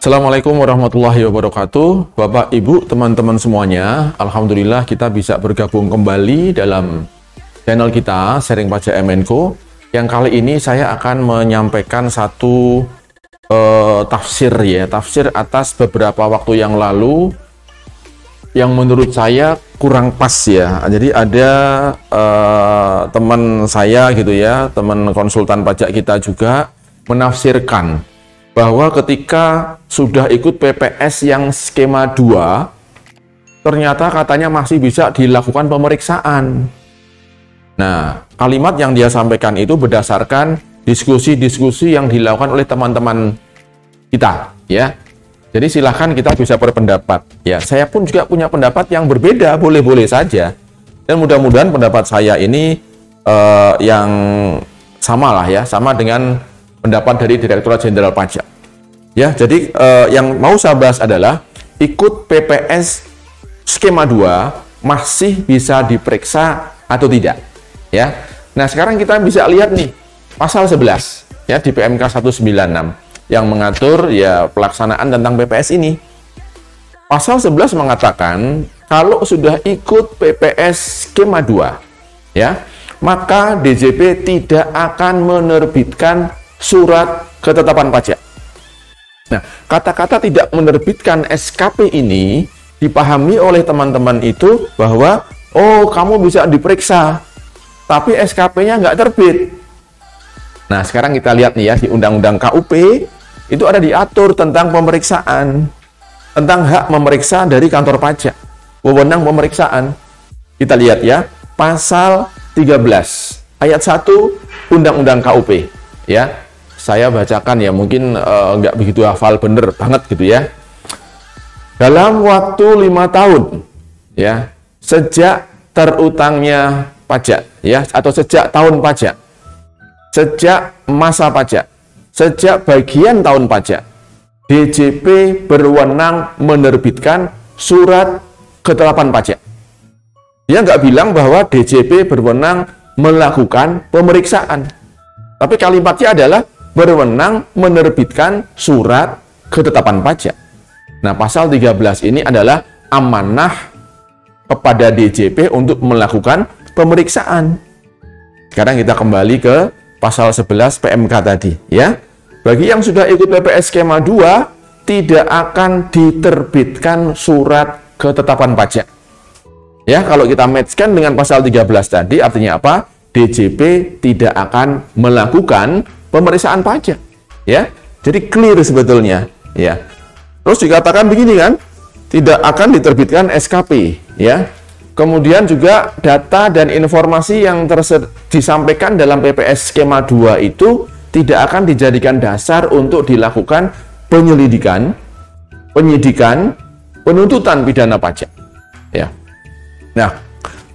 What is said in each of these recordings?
Assalamualaikum warahmatullahi wabarakatuh. Bapak, Ibu, teman-teman semuanya, Alhamdulillah kita bisa bergabung kembali dalam channel kita, Sharing Pajak MNCo. Yang kali ini saya akan menyampaikan satu tafsir atas beberapa waktu yang lalu yang menurut saya kurang pas ya. Jadi ada teman saya gitu ya, teman konsultan pajak kita juga menafsirkan bahwa ketika sudah ikut PPS yang skema 2, ternyata katanya masih bisa dilakukan pemeriksaan. Nah, kalimat yang dia sampaikan itu berdasarkan diskusi-diskusi yang dilakukan oleh teman-teman kita, ya. Jadi silahkan kita bisa berpendapat. Ya, saya pun juga punya pendapat yang berbeda, boleh-boleh saja. Dan mudah-mudahan pendapat saya ini yang sama lah ya, sama dengan pendapat dari Direktorat Jenderal Pajak. Ya, jadi yang mau saya bahas adalah ikut PPS skema 2 masih bisa diperiksa atau tidak. Ya. Nah, sekarang kita bisa lihat nih pasal 11 ya di PMK 196 yang mengatur ya pelaksanaan tentang PPS ini. Pasal 11 mengatakan kalau sudah ikut PPS skema 2 ya, maka DJP tidak akan menerbitkan surat ketetapan pajak. Nah, kata-kata tidak menerbitkan SKP ini dipahami oleh teman-teman itu bahwa, oh, kamu bisa diperiksa, tapi SKP-nya nggak terbit. Nah, sekarang kita lihat nih ya, di Undang-Undang KUP, itu ada diatur tentang pemeriksaan, tentang hak memeriksa dari kantor pajak, wewenang pemeriksaan. Kita lihat ya, pasal 13, ayat 1, Undang-Undang KUP, ya. Saya bacakan ya, mungkin nggak begitu hafal bener banget gitu ya. Dalam waktu 5 tahun, ya, sejak terutangnya pajak, ya, atau sejak tahun pajak, sejak masa pajak, sejak bagian tahun pajak, DJP berwenang menerbitkan surat ketetapan pajak. Dia nggak bilang bahwa DJP berwenang melakukan pemeriksaan, tapi kalimatnya adalah berwenang menerbitkan surat ketetapan pajak. Nah, pasal 13 ini adalah amanah kepada DJP untuk melakukan pemeriksaan. Sekarang kita kembali ke pasal 11 PMK tadi, ya. Bagi yang sudah ikut PPS skema 2, tidak akan diterbitkan surat ketetapan pajak. Ya, kalau kita matchkan dengan pasal 13 tadi, artinya apa? DJP tidak akan melakukan pemeriksaan pajak, ya. Jadi clear sebetulnya, ya. Terus dikatakan begini kan, tidak akan diterbitkan SKP, ya. Kemudian juga data dan informasi yang disampaikan dalam PPS skema 2 itu tidak akan dijadikan dasar untuk dilakukan penyelidikan, penyidikan, penuntutan pidana pajak, ya. Nah,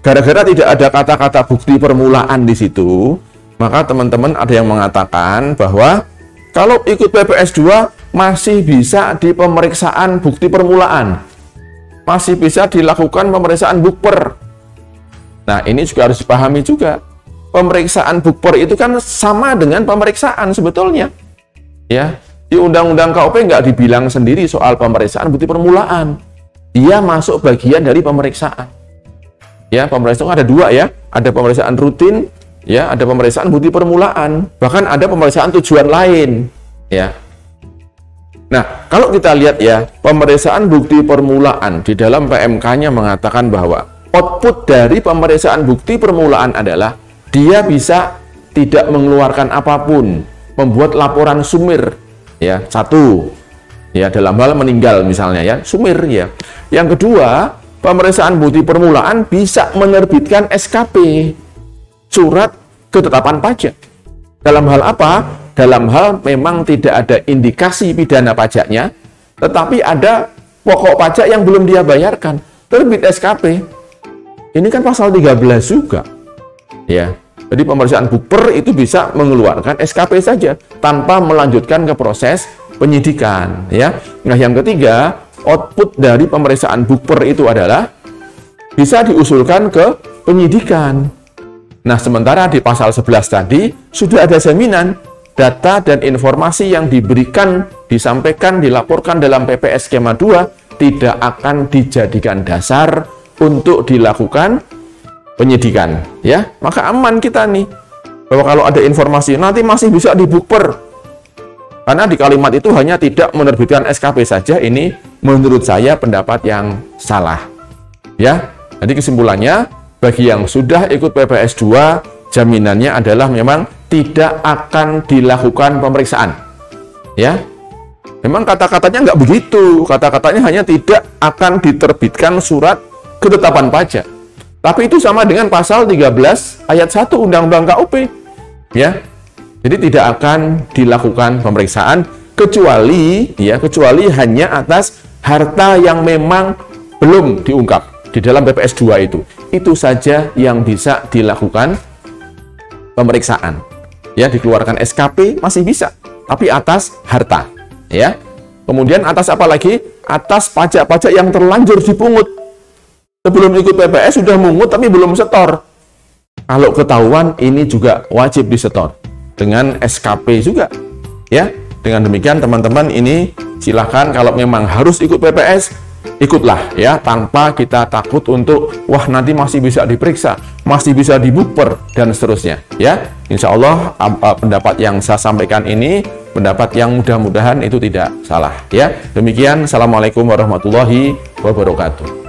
gara-gara tidak ada kata-kata bukti permulaan di situ, maka teman-teman ada yang mengatakan bahwa kalau ikut PPS 2 masih bisa di pemeriksaan bukti permulaan. Masih bisa dilakukan pemeriksaan bukper. Nah, ini juga harus dipahami juga. Pemeriksaan bukper itu kan sama dengan pemeriksaan sebetulnya. Ya, di Undang-Undang KUP nggak dibilang sendiri soal pemeriksaan bukti permulaan. Dia masuk bagian dari pemeriksaan. Ya, pemeriksaan ada 2 ya. Ada pemeriksaan rutin, ya, ada pemeriksaan bukti permulaan, bahkan ada pemeriksaan tujuan lain, ya. Nah, kalau kita lihat ya, pemeriksaan bukti permulaan di dalam PMK-nya mengatakan bahwa output dari pemeriksaan bukti permulaan adalah dia bisa tidak mengeluarkan apapun, membuat laporan sumir, ya, 1, ya, dalam hal meninggal misalnya ya, sumir ya. Yang kedua, pemeriksaan bukti permulaan bisa menerbitkan SKP, surat ketetapan pajak. Dalam hal apa? Dalam hal memang tidak ada indikasi pidana pajaknya, tetapi ada pokok pajak yang belum dia bayarkan, terbit SKP. Ini kan pasal 13 juga. Ya. Jadi pemeriksaan bukper itu bisa mengeluarkan SKP saja tanpa melanjutkan ke proses penyidikan, ya. Nah, yang ketiga, output dari pemeriksaan bukper itu adalah bisa diusulkan ke penyidikan. Nah, sementara di pasal 11 tadi sudah ada jaminan data dan informasi yang diberikan disampaikan, dilaporkan dalam PPS skema 2 tidak akan dijadikan dasar untuk dilakukan penyidikan, ya. Maka aman kita nih, bahwa kalau ada informasi nanti masih bisa dibukper. Karena di kalimat itu hanya tidak menerbitkan SKP saja, ini menurut saya pendapat yang salah, ya. Jadi kesimpulannya, bagi yang sudah ikut PPS 2, jaminannya adalah memang tidak akan dilakukan pemeriksaan, ya. Memang kata-katanya nggak begitu, kata-katanya hanya tidak akan diterbitkan surat ketetapan pajak. Tapi itu sama dengan pasal 13 ayat 1 Undang-Undang KUP, ya. Jadi tidak akan dilakukan pemeriksaan kecuali hanya atas harta yang memang belum diungkap di dalam PPS 2 itu. Itu saja yang bisa dilakukan pemeriksaan. Ya, dikeluarkan SKP masih bisa, tapi atas harta, ya. Kemudian atas apa lagi? Atas pajak-pajak yang terlanjur dipungut. Sebelum ikut PPS sudah mungut tapi belum setor. Kalau ketahuan, ini juga wajib disetor dengan SKP juga, ya. Dengan demikian teman-teman, ini silahkan kalau memang harus ikut PPS, ikutlah, ya, tanpa kita takut untuk wah nanti masih bisa diperiksa, masih bisa dibukper dan seterusnya, ya. Insya Allah pendapat yang saya sampaikan ini pendapat yang mudah-mudahan itu tidak salah, ya. Demikian, assalamualaikum warahmatullahi wabarakatuh.